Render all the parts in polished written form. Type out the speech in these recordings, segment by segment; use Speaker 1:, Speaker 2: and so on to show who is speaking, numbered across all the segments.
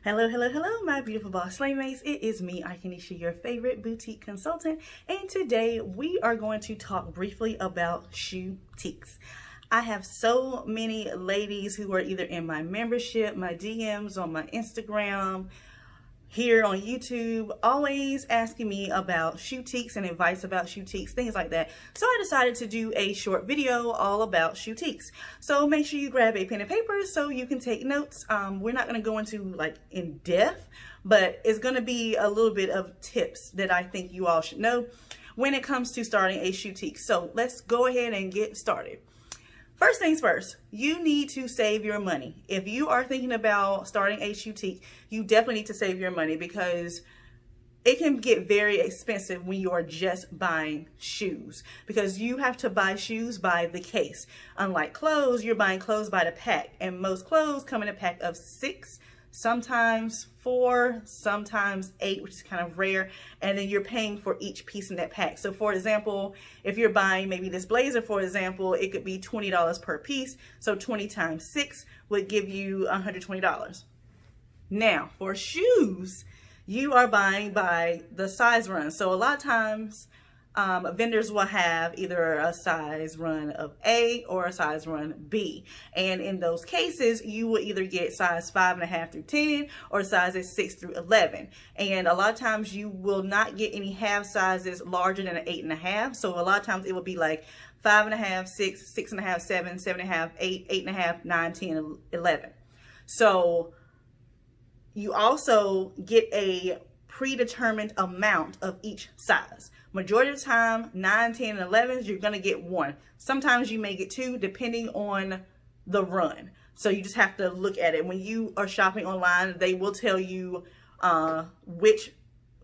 Speaker 1: Hello, hello, hello, my beautiful boss playmates. It is me, Ikenisha, your favorite boutique consultant, and today we are going to talk briefly about Shoetique. I have so many ladies who are either in my membership, my DMs, on my Instagram, here on YouTube, always asking me about Shoetiques and advice about Shoetiques, things like that. So I decided to do a short video all about Shoetiques. So make sure you grab a pen and paper so you can take notes. We're not going to go into like in depth, but it's going to be a little bit of tips that I think you all should know when it comes to starting a Shoetique. So let's go ahead and get started. First things first, you need to save your money. If you are thinking about starting a Shoetique, you definitely need to save your money because it can get very expensive when you are just buying shoes, because you have to buy shoes by the case. Unlike clothes, you're buying clothes by the pack, and most clothes come in a pack of 6, sometimes 4, sometimes 8, which is kind of rare, and then you're paying for each piece in that pack. So for example, if you're buying maybe this blazer, for example, it could be $20 per piece, so 20 times 6 would give you $120. Now for shoes, you are buying by the size run. So a lot of times vendors will have either a size run of A or a size run B. And in those cases, you will either get size 5.5 through 10 or sizes 6 through 11. And a lot of times you will not get any half sizes larger than an 8.5. So a lot of times it will be like 5.5, 6, 6.5, 7, 7.5, 8, 8.5, 9, 10, 11. So you also get a predetermined amount of each size. Majority of the time, 9, 10, and 11s, you're gonna get 1. Sometimes you may get 2 depending on the run. So you just have to look at it. When you are shopping online, they will tell you which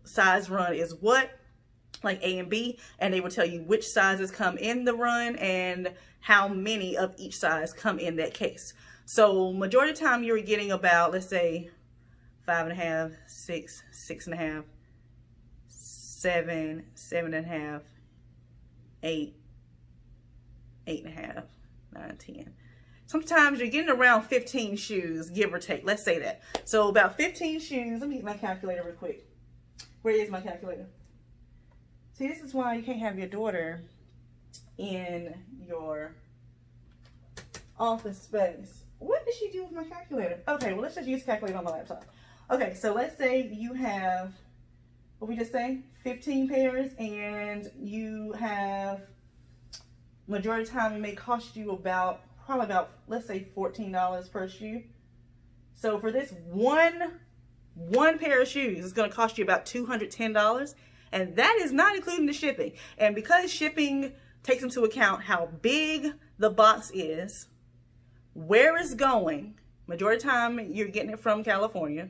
Speaker 1: size run is what, like A and B, and they will tell you which sizes come in the run and how many of each size come in that case. So majority of the time you're getting about, let's say, 5.5, 6, 6.5, 7, 7.5, 8, 8.5, 9, 10. Sometimes you're getting around 15 shoes, give or take. Let's say that. So about 15 shoes. Let me get my calculator real quick. Where is my calculator? See, this is why you can't have your daughter in your office space. What did she do with my calculator? Okay, well, let's just use the calculator on my laptop. Okay, so let's say you have, what we just say, 15 pairs, and you have, majority of the time it may cost you probably about, let's say $14 per shoe. So for this one pair of shoes, it's gonna cost you about $210, and that is not including the shipping. And because shipping takes into account how big the box is, where it's going, majority of the time you're getting it from California,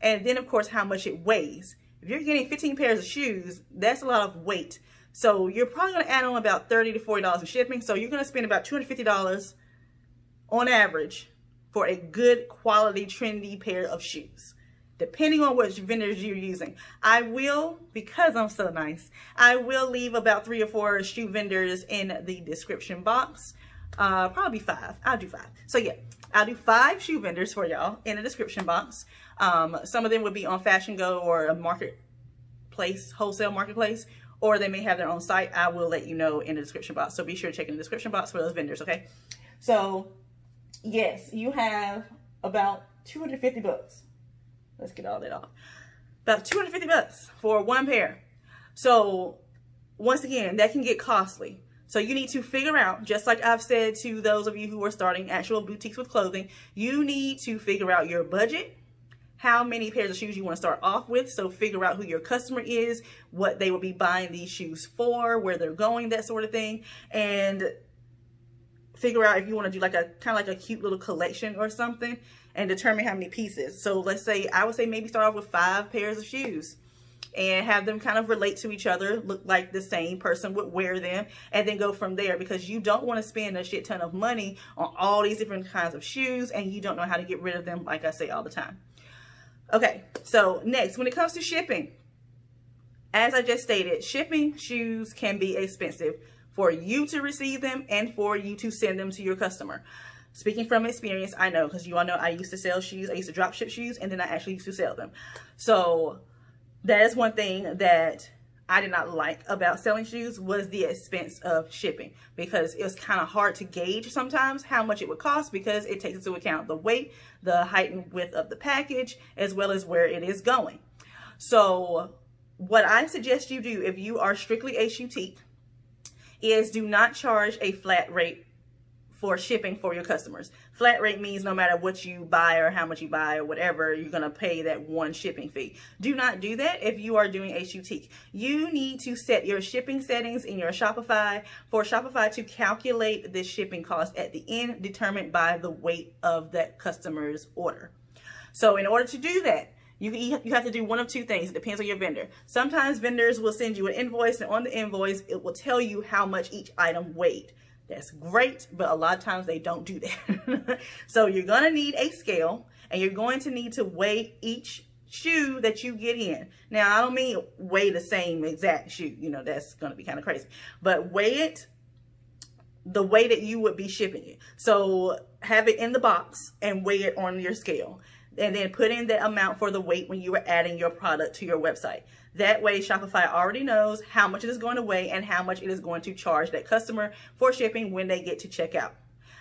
Speaker 1: and then of course how much it weighs. If you're getting 15 pairs of shoes, that's a lot of weight. So you're probably going to add on about $30 to $40 in shipping. So you're going to spend about $250 on average for a good quality trendy pair of shoes, depending on which vendors you're using. I will, because I'm so nice, I will leave about 3 or 4 shoe vendors in the description box. Probably 5. I'll do 5. So yeah, I'll do 5 shoe vendors for y'all in the description box. Some of them would be on Fashiongo or a marketplace, wholesale marketplace, or they may have their own site. I will let you know in the description box. So be sure to check in the description box for those vendors, okay? So yes, you have about 250 bucks. Let's get all that off. About 250 bucks for one pair. So once again, that can get costly. So you need to figure out, just like I've said to those of you who are starting actual boutiques with clothing, you need to figure out your budget, how many pairs of shoes you want to start off with. So figure out who your customer is, what they will be buying these shoes for, where they're going, that sort of thing. And figure out if you want to do like a kind of like a cute little collection or something, and determine how many pieces. So let's say, I would say maybe start off with 5 pairs of shoes and have them kind of relate to each other, look like the same person would wear them, and then go from there, because you don't want to spend a shit ton of money on all these different kinds of shoes and you don't know how to get rid of them, like I say all the time. Okay, so next, when it comes to shipping, as I just stated, shipping shoes can be expensive for you to receive them and for you to send them to your customer. Speaking from experience, I know, because you all know I used to sell shoes. I used to drop ship shoes, and then I actually used to sell them. So that is one thing that I did not like about selling shoes, was the expense of shipping, because it was kind of hard to gauge sometimes how much it would cost, because it takes into account the weight, the height and width of the package, as well as where it is going. So what I suggest you do, if you are strictly a Shoetique, is do not charge a flat rate for shipping for your customers. Flat rate means no matter what you buy or how much you buy or whatever, you're going to pay that one shipping fee. Do not do that if you are doing a Shoetique. You need to set your shipping settings in your Shopify for Shopify to calculate the shipping cost at the end, determined by the weight of that customer's order. So in order to do that, you have to do one of two things. It depends on your vendor. Sometimes vendors will send you an invoice, and on the invoice, it will tell you how much each item weighed. That's great, but a lot of times they don't do that. So you're going to need a scale, and you're going to need to weigh each shoe that you get in. Now, I don't mean weigh the same exact shoe. You know, that's going to be kind of crazy. But weigh it the way that you would be shipping it. So have it in the box and weigh it on your scale. And then put in the amount for the weight when you are adding your product to your website. That way, Shopify already knows how much it is going to weigh and how much it is going to charge that customer for shipping when they get to checkout.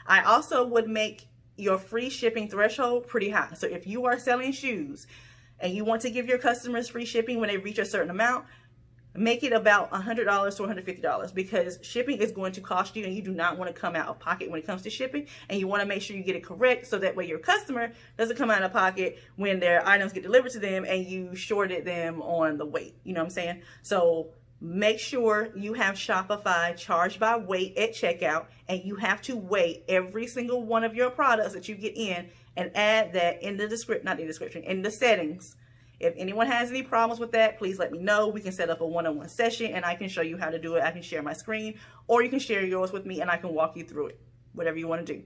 Speaker 1: I also would make your free shipping threshold pretty high. So if you are selling shoes and you want to give your customers free shipping when they reach a certain amount, make it about $100 to $150, because shipping is going to cost you, and you do not want to come out of pocket when it comes to shipping, and you want to make sure you get it correct, so that way your customer doesn't come out of pocket when their items get delivered to them and you shorted them on the weight. You know what I'm saying? So make sure you have Shopify charged by weight at checkout, and you have to weigh every single one of your products that you get in, and add that in the description, in the settings. If anyone has any problems with that, please let me know. We can set up a one-on-one session, and I can show you how to do it. I can share my screen, or you can share yours with me and I can walk you through it, whatever you want to do.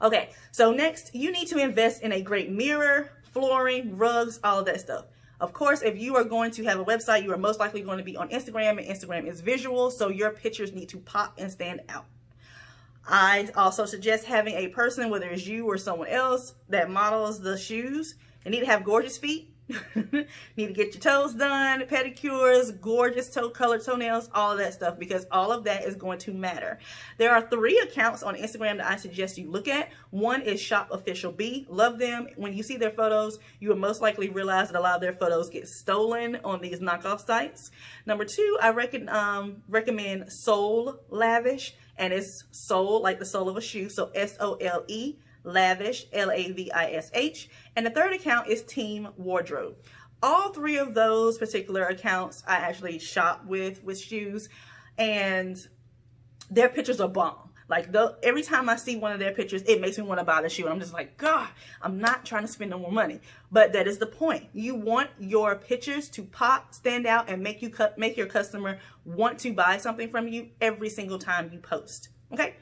Speaker 1: Okay, so next, you need to invest in a great mirror, flooring, rugs, all of that stuff. Of course, if you are going to have a website, you are most likely going to be on Instagram, and Instagram is visual, so your pictures need to pop and stand out. I also suggest having a person, whether it's you or someone else, that models the shoes. They need to have gorgeous feet. Need to get your toes done, pedicures, gorgeous colored toenails, all of that stuff, because all of that is going to matter. There are 3 accounts on Instagram that I suggest you look at. One is Shop Official B. Love them. When you see their photos, you will most likely realize that a lot of their photos get stolen on these knockoff sites. Number 2, I recommend Sole Lavish, and it's sole like the sole of a shoe, so S-O-L-E. Lavish, L-A-V-I-S-H. And the 3rd account is Team Wardrobe. All 3 of those particular accounts I actually shop with shoes, and their pictures are bomb. Like, every time I see one of their pictures, it makes me want to buy the shoe, and I'm just like, God, I'm not trying to spend no more money. But that is the point. You want your pictures to pop, stand out, and make your customer want to buy something from you every single time you post. Okay?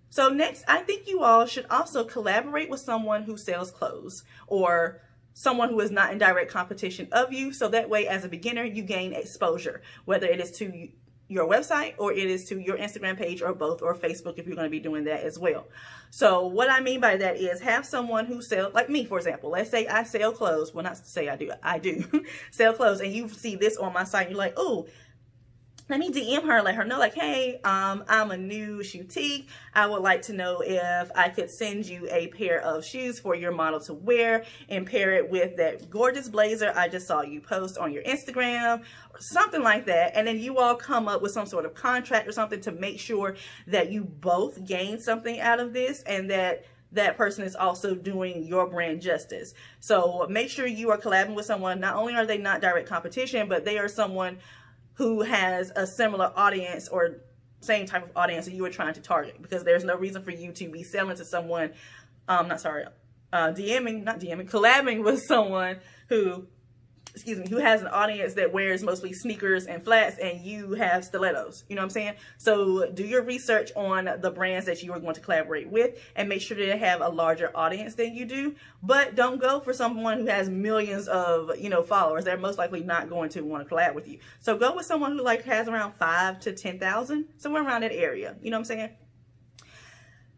Speaker 1: So next, I think you all should also collaborate with someone who sells clothes, or someone who is not in direct competition of you. So that way, as a beginner, you gain exposure, whether it is to your website or it is to your Instagram page, or both, or Facebook if you're going to be doing that as well. So what I mean by that is have someone who sells, like me, for example. Let's say I sell clothes. Well, not to say I do sell clothes, and you see this on my site. You're like, oh, let me DM her, let her know, like, hey, I'm a new Shoetique. I would like to know if I could send you a pair of shoes for your model to wear, and pair it with that gorgeous blazer I just saw you post on your Instagram, or something like that. And then you all come up with some sort of contract or something to make sure that you both gain something out of this, and that person is also doing your brand justice. So make sure you are collabing with someone. Not only are they not direct competition, but they are someone who has a similar audience or same type of audience that you were trying to target, because there's no reason for you to be selling to someone, collabing with someone who has an audience that wears mostly sneakers and flats, and you have stilettos. You know what I'm saying? So do your research on the brands that you are going to collaborate with, and make sure that they have a larger audience than you do. But don't go for someone who has millions of, followers. They're most likely not going to want to collab with you. So go with someone who has around 5,000 to 10,000, somewhere around that area. You know what I'm saying?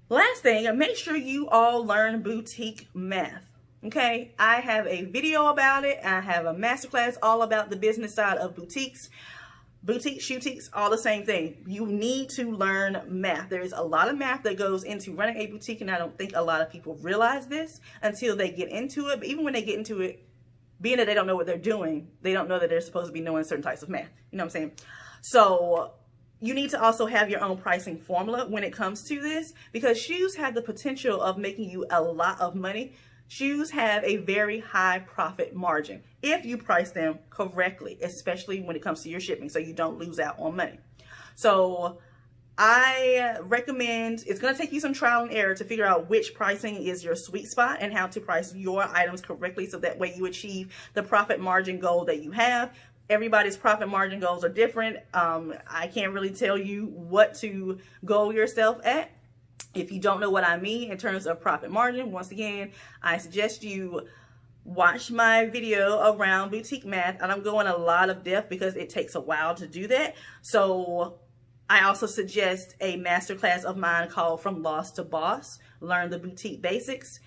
Speaker 1: Last thing, make sure you all learn boutique math. Okay, I have a video about it. I have a masterclass all about the business side of boutiques. Boutiques, shoetiques, all the same thing. You need to learn math. There is a lot of math that goes into running a boutique, and I don't think a lot of people realize this until they get into it. But even when they get into it, being that they don't know what they're doing, they don't know that they're supposed to be knowing certain types of math. You know what I'm saying? So you need to also have your own pricing formula when it comes to this, because shoes have the potential of making you a lot of money. Shoes have a very high profit margin if you price them correctly, especially when it comes to your shipping, so you don't lose out on money. So I recommend, it's going to take you some trial and error to figure out which pricing is your sweet spot and how to price your items correctly, so that way you achieve the profit margin goal that you have. Everybody's profit margin goals are different. I can't really tell you what to goal yourself at. If you don't know what I mean in terms of profit margin, once again, I suggest you watch my video around boutique math. I don't go in a lot of depth because it takes a while to do that. So I also suggest a masterclass of mine called From Loss to Boss, Learn the Boutique Basics.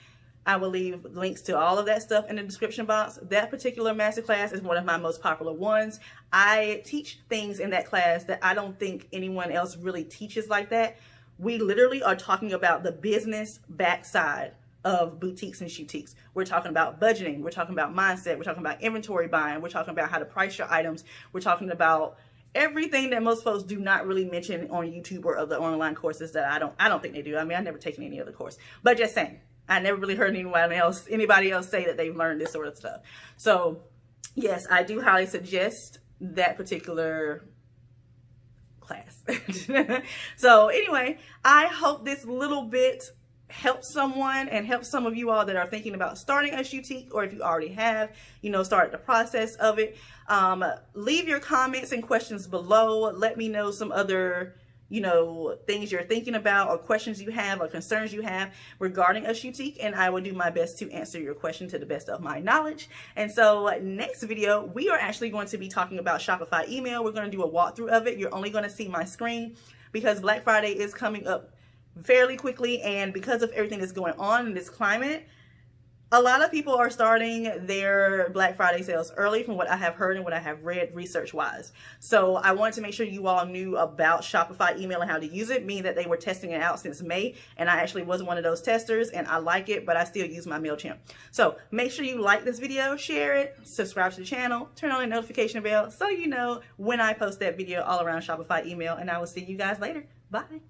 Speaker 1: I will leave links to all of that stuff in the description box. That particular masterclass is one of my most popular ones. I teach things in that class that I don't think anyone else really teaches like that. We literally are talking about the business backside of boutiques and shoetiques. We're talking about budgeting. We're talking about mindset. We're talking about inventory buying. We're talking about how to price your items. We're talking about everything that most folks do not really mention on YouTube or other online courses that I don't think they do. I mean, I've never taken any other course, but just saying, I never really heard anybody else say that they've learned this sort of stuff. So yes, I do highly suggest that particular class. So anyway, I hope this little bit helps someone and helps some of you all that are thinking about starting a shoetique, or if you already have, you know, started the process of it. Leave your comments and questions below. Let me know some other, you know, things you're thinking about, or questions you have, or concerns you have regarding a shoetique, and I will do my best to answer your question to the best of my knowledge. And so next video, we are actually going to be talking about Shopify email. We're going to do a walkthrough of it. You're only going to see my screen because Black Friday is coming up fairly quickly, and because of everything that's going on in this climate, a lot of people are starting their Black Friday sales early, from what I have heard and what I have read research wise. So I wanted to make sure you all knew about Shopify email and how to use it, meaning that they were testing it out since May, and I actually was one of those testers, and I like it, but I still use my MailChimp. So make sure you like this video, share it, subscribe to the channel, turn on the notification bell so you know when I post that video all around Shopify email, and I will see you guys later. Bye.